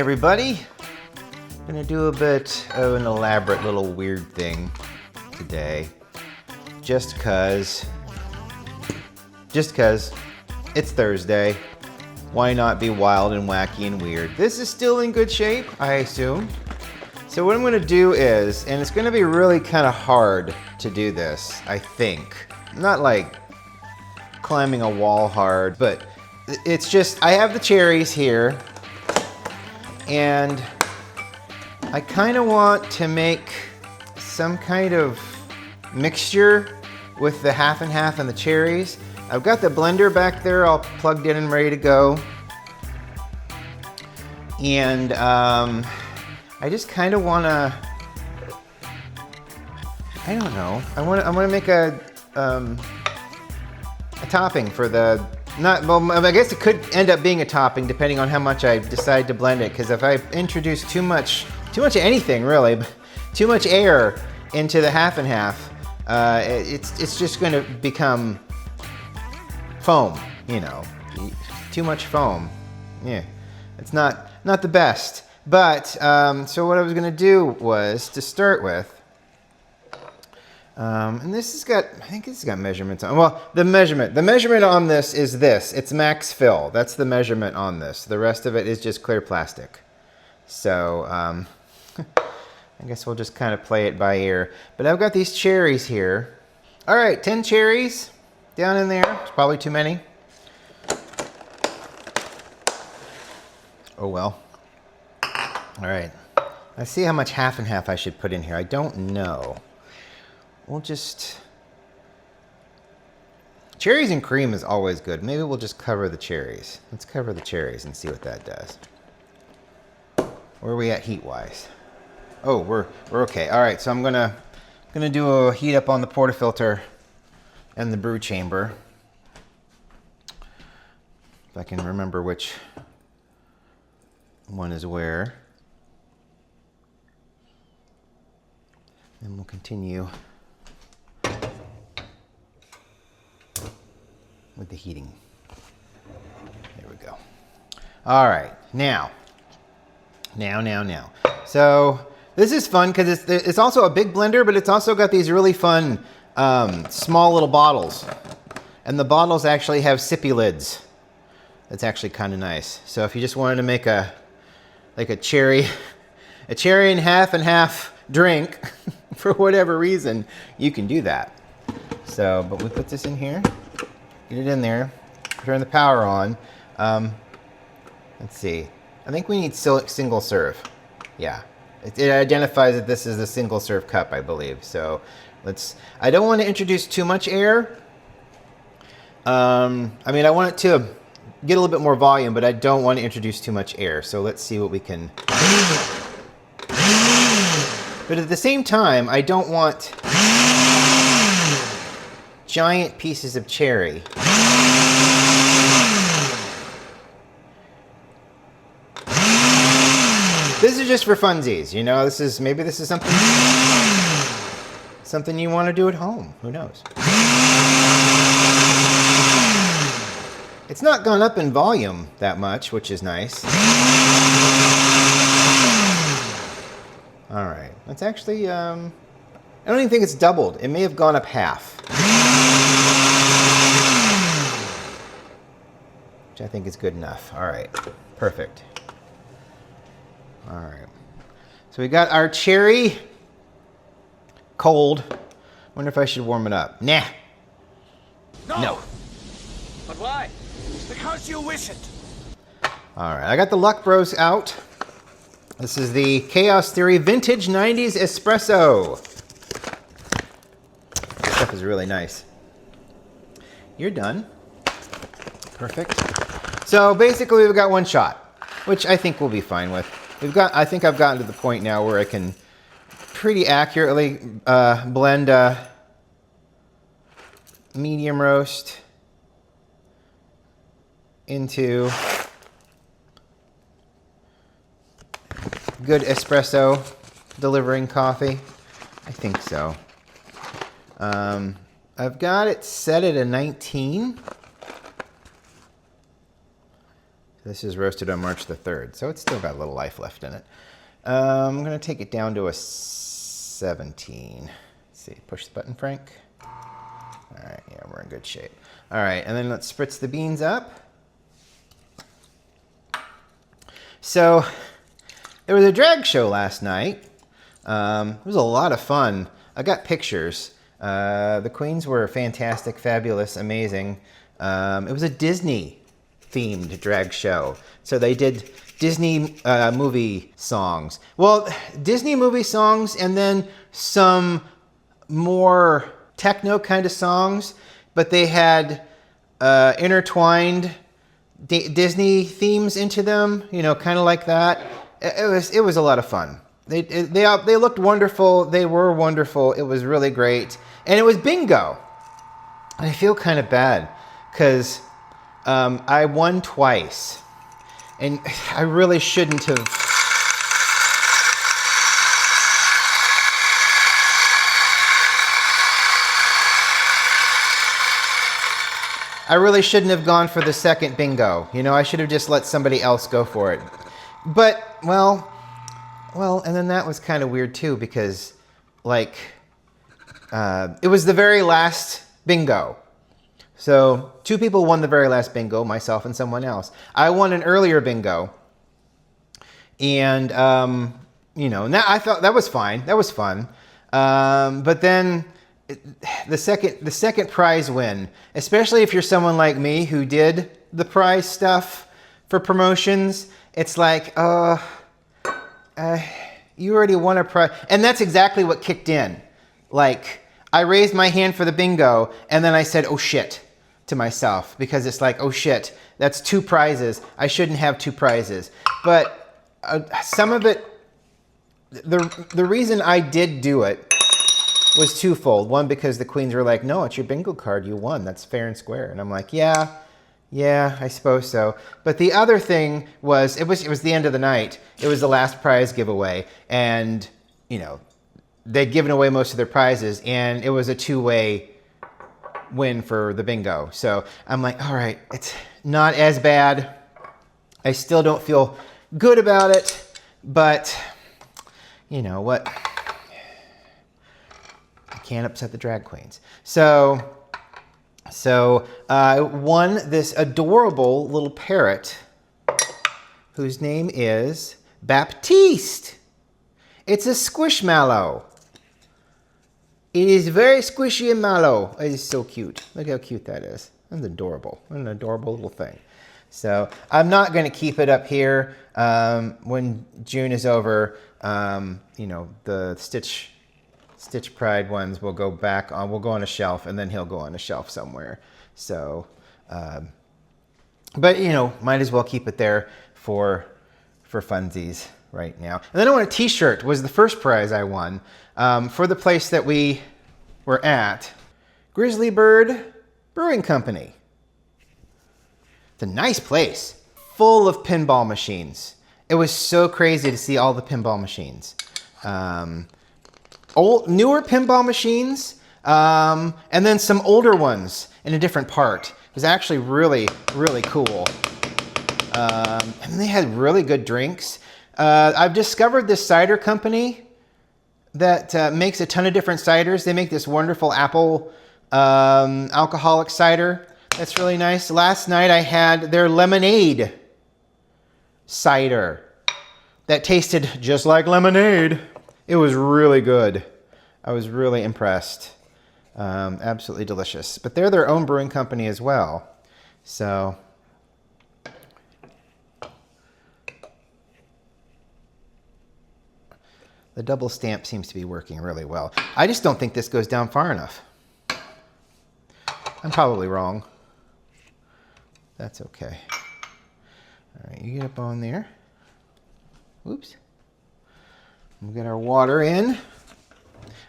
everybody. I'm gonna do a bit of an elaborate little weird thing today. Just cause it's Thursday. Why not be wild and wacky and weird? This is still in good shape, I assume. So what I'm gonna do is, and it's gonna be really kind of hard to do this, I think. Not like climbing a wall hard, but it's just, I have the cherries here, and I kind of want to make some kind of mixture with the half and half and the cherries. I've got the blender back there all plugged in and ready to go. And I just kind of want to, I don't know, I want to make a topping for the, I guess it could end up being a topping depending on how much I decide to blend it, because if I introduce too much of anything really, too much air into the half and half, it's just going to become foam, you know. Too much foam, yeah, it's not the best. But so what I was going to do was to start with. And this has got, I think this has got measurements on. Well, the measurement on this is this. It's max fill. That's the measurement on this. The rest of it is just clear plastic. So I guess we'll just kind of play it by ear. But I've got these cherries here. All right, 10 cherries down in there. It's probably too many. Oh well. All right. Let's see how much half and half I should put in here. I don't know. We'll just, cherries and cream is always good. Maybe we'll just cover the cherries. Let's cover the cherries and see what that does. Where are we at heat-wise? Oh, we're okay. All right, so I'm gonna do a heat up on the portafilter and the brew chamber. If I can remember which one is where. And we'll continue with the heating. There we go. All right, now. So this is fun because it's also a big blender, but it's also got these really fun small little bottles. And the bottles actually have sippy lids. That's actually kind of nice. So if you just wanted to make a cherry and half drink for whatever reason, you can do that. So, but we put this in here. Get it in there, turn the power on. Let's see, I think we need single serve. Yeah, it identifies that this is a single serve cup, I believe. So I don't want to introduce too much air. I mean, I want it to get a little bit more volume, but I don't want to introduce too much air. So let's see what we can. But at the same time, I don't want giant pieces of cherry. This is just for funsies, you know. Maybe this is something you want to do at home. Who knows? It's not gone up in volume that much, which is nice. All right, that's actually, I don't even think it's doubled. It may have gone up half. Which I think is good enough. All right, perfect. All right, so we got our cherry cold. Wonder if I should warm it up. Nah. No. But why? Because you wish it. All right, I got the Luck Bros out. This is the Chaos Theory Vintage 90s Espresso. This stuff is really nice. You're done. Perfect. So basically we've got one shot, which I think we'll be fine with. I think I've gotten to the point now where I can pretty accurately blend medium roast into good espresso delivering coffee. I think so. I've got it set at a 19. This is roasted on March the 3rd, so it's still got a little life left in it. I'm going to take it down to a 17. Let's see, push the button, Frank. All right, yeah, we're in good shape. All right, and then let's spritz the beans up. So there was a drag show last night. It was a lot of fun. I got pictures. The queens were fantastic, fabulous, amazing. It was a Disney-themed drag show. So they did Disney movie songs. Well, Disney movie songs and then some more techno kind of songs, but they had intertwined Disney themes into them, you know, kind of like that. It was a lot of fun. They looked wonderful. They were wonderful. It was really great. And it was bingo. And I feel kind of bad because I won twice. And I really shouldn't have. I really shouldn't have gone for the second bingo. You know, I should have just let somebody else go for it. But, well, and then that was kind of weird too because, like, it was the very last bingo. So 2 people won the very last bingo, myself and someone else. I won an earlier bingo. And, you know, now I thought that was fine. That was fun. But then the second prize win, especially if you're someone like me who did the prize stuff for promotions, it's like, you already won a prize. And that's exactly what kicked in. Like, I raised my hand for the bingo, and then I said, oh shit, to myself, because it's like, oh shit, that's 2 prizes. I shouldn't have 2 prizes. But some of it, the reason I did do it was twofold. One, because the queens were like, no, it's your bingo card, you won, that's fair and square. And I'm like, yeah, I suppose so. But the other thing was, it was the end of the night. It was the last prize giveaway. And, you know, they'd given away most of their prizes, and it was a 2-way win for the bingo. So I'm like, all right, it's not as bad. I still don't feel good about it, but you know what? I can't upset the drag queens. So I won this adorable little parrot whose name is Baptiste. It's a squishmallow. It is very squishy and mallow. It is so cute. Look how cute that is. That's adorable. What an adorable little thing. So I'm not going to keep it up here. When June is over, you know, the Stitch Pride ones will go back on. We'll go on a shelf, and then he'll go on a shelf somewhere. So, but you know, might as well keep it there for funsies right now. And then I won a T-shirt. Was the first prize I won for the place that we were at, Grizzly Bird Brewing Company. It's a nice place, full of pinball machines. It was so crazy to see all the pinball machines. Newer pinball machines, and then some older ones in a different part. It was actually really, really cool. And they had really good drinks. I've discovered this cider company that makes a ton of different ciders. They make this wonderful apple alcoholic cider. That's really nice. Last night I had their lemonade cider that tasted just like lemonade. It was really good. I was really impressed. Absolutely delicious. But they're their own brewing company as well. So the double stamp seems to be working really well. I just don't think this goes down far enough. I'm probably wrong. That's okay. All right, you get up on there. Oops. We'll get our water in.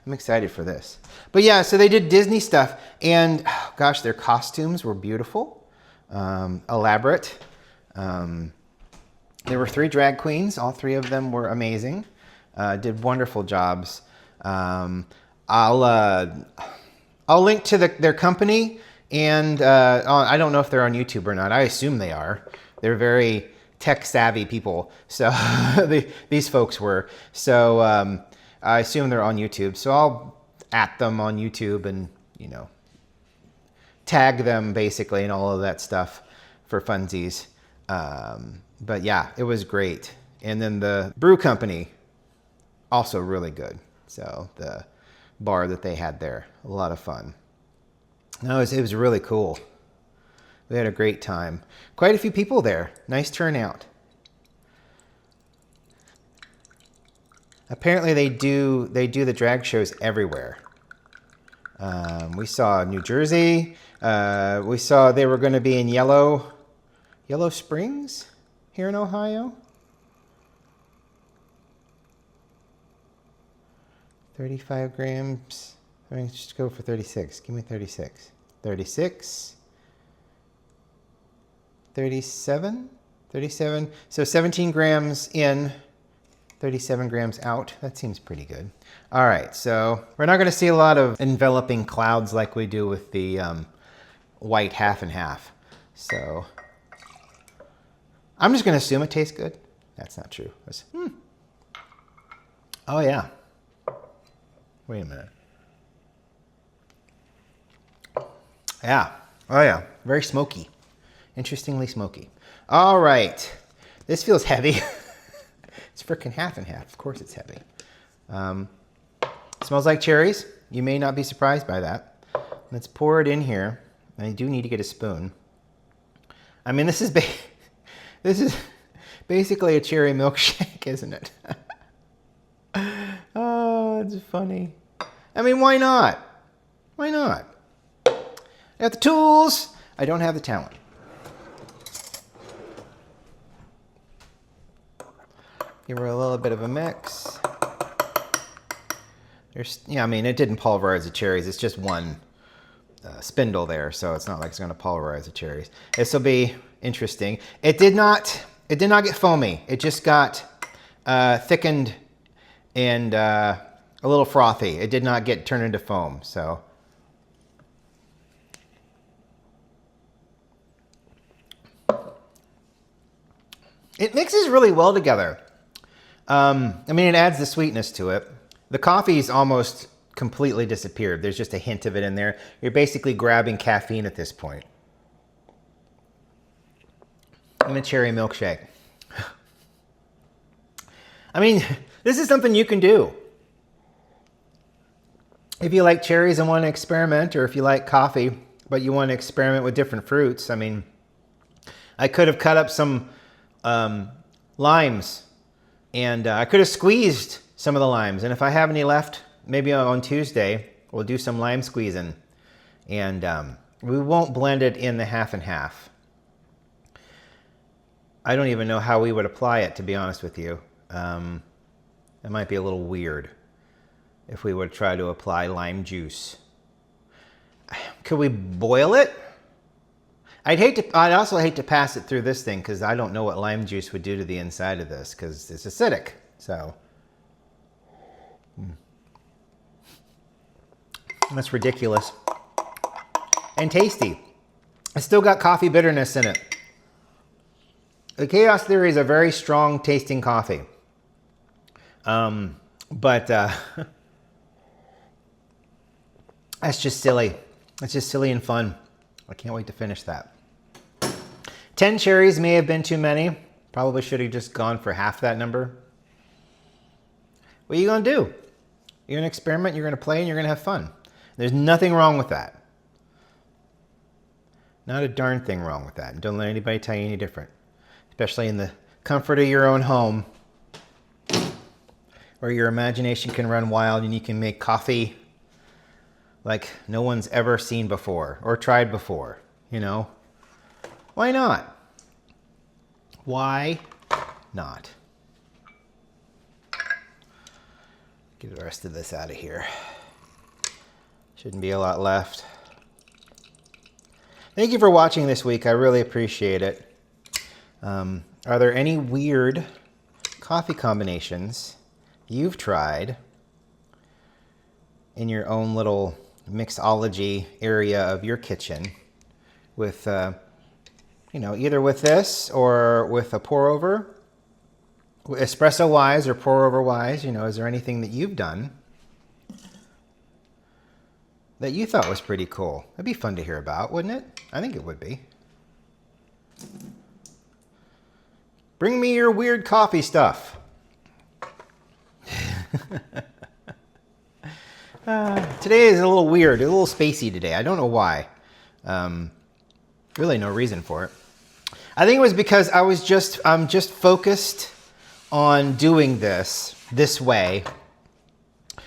I'm excited for this. But yeah, so they did Disney stuff, and oh gosh, their costumes were beautiful, elaborate. There were 3 drag queens. All 3 of them were amazing. Did wonderful jobs. I'll link to their company, and I don't know if they're on YouTube or not. I assume they are, They're very tech-savvy people. So these folks were. So I assume they're on YouTube. So I'll at them on YouTube and, you know, tag them basically and all of that stuff for funsies. But yeah, it was great. And then the brew company, also really good. So the bar that they had there, a lot of fun. No, it was really cool. We had a great time. Quite a few people there. Nice turnout. Apparently they do the drag shows everywhere. We saw New Jersey. We saw they were going to be in Yellow Springs here in Ohio. 35 grams. I mean, just go for 36. Give me 36. 36. 37. 37. So 17 grams in, 37 grams out. That seems pretty good. All right, so we're not going to see a lot of enveloping clouds like we do with the white half and half. So I'm just going to assume it tastes good. That's not true. Oh, yeah. Wait a minute. Yeah. Oh, yeah. Very smoky. Interestingly smoky. All right. This feels heavy. It's freaking half and half. Of course it's heavy. Smells like cherries. You may not be surprised by that. Let's pour it in here. I do need to get a spoon. I mean, this is basically a cherry milkshake, isn't it? Oh, it's funny. I mean, why not? Why not? I got the tools. I don't have the talent. Give her a little bit of a mix. I mean, it didn't pulverize the cherries. It's just one spindle there, so it's not like it's going to pulverize the cherries. This will be interesting. It did not get foamy. It just got thickened and a little frothy. It did not get turned into foam. So it mixes really well together. I mean, it adds the sweetness to it. The coffee's almost completely disappeared. There's just a hint of it in there. You're basically grabbing caffeine at this point. And a cherry milkshake. I mean, this is something you can do. If you like cherries and want to experiment, or if you like coffee, but you want to experiment with different fruits, I mean, I could have cut up some limes, and I could have squeezed some of the limes. And if I have any left, maybe on Tuesday, we'll do some lime squeezing. And we won't blend it in the half and half. I don't even know how we would apply it, to be honest with you. It might be a little weird if we would try to apply lime juice. Could we boil it? I'd also hate to pass it through this thing, because I don't know what lime juice would do to the inside of this, because it's acidic. So that's ridiculous. And tasty. It's still got coffee bitterness in it. The Chaos Theory is a very strong tasting coffee. But that's just silly. It's just silly and fun. I can't wait to finish that. 10 cherries may have been too many. Probably should have just gone for half that number. What are you going to do? You're going to experiment, you're going to play, and you're going to have fun. There's nothing wrong with that. Not a darn thing wrong with that. Don't let anybody tell you any different. Especially in the comfort of your own home, where your imagination can run wild and you can make coffee like no one's ever seen before or tried before, you know? Why not? Why not? Get the rest of this out of here. Shouldn't be a lot left. Thank you for watching this week. I really appreciate it. Are there any weird coffee combinations you've tried in your own little mixology area of your kitchen with you know, either with this or with a pour over, espresso wise or pour over wise, you know, is there anything that you've done that you thought was pretty cool? That'd be fun to hear about, wouldn't it? I think it would be. Bring me your weird coffee stuff. Today is a little weird, a little spacey today. I don't know why. Really no reason for it. I think it was because I'm just focused on doing this way.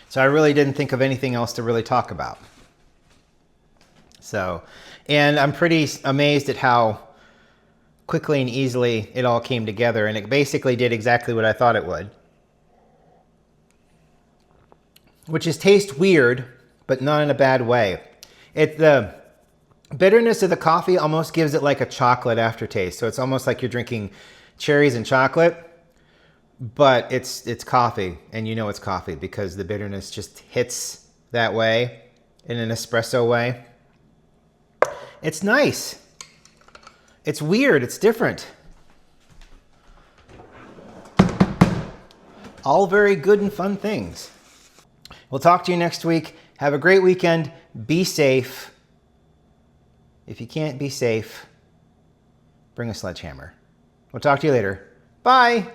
So I really didn't think of anything else to really talk about. So, and I'm pretty amazed at how quickly and easily it all came together, and it basically did exactly what I thought it would. Which is taste weird, but not in a bad way. The bitterness of the coffee almost gives it like a chocolate aftertaste. So it's almost like you're drinking cherries and chocolate, but it's coffee, and you know it's coffee because the bitterness just hits that way in an espresso way. It's nice. It's weird. It's different. All very good and fun things. We'll talk to you next week. Have a great weekend. Be safe. If you can't be safe, bring a sledgehammer. We'll talk to you later. Bye.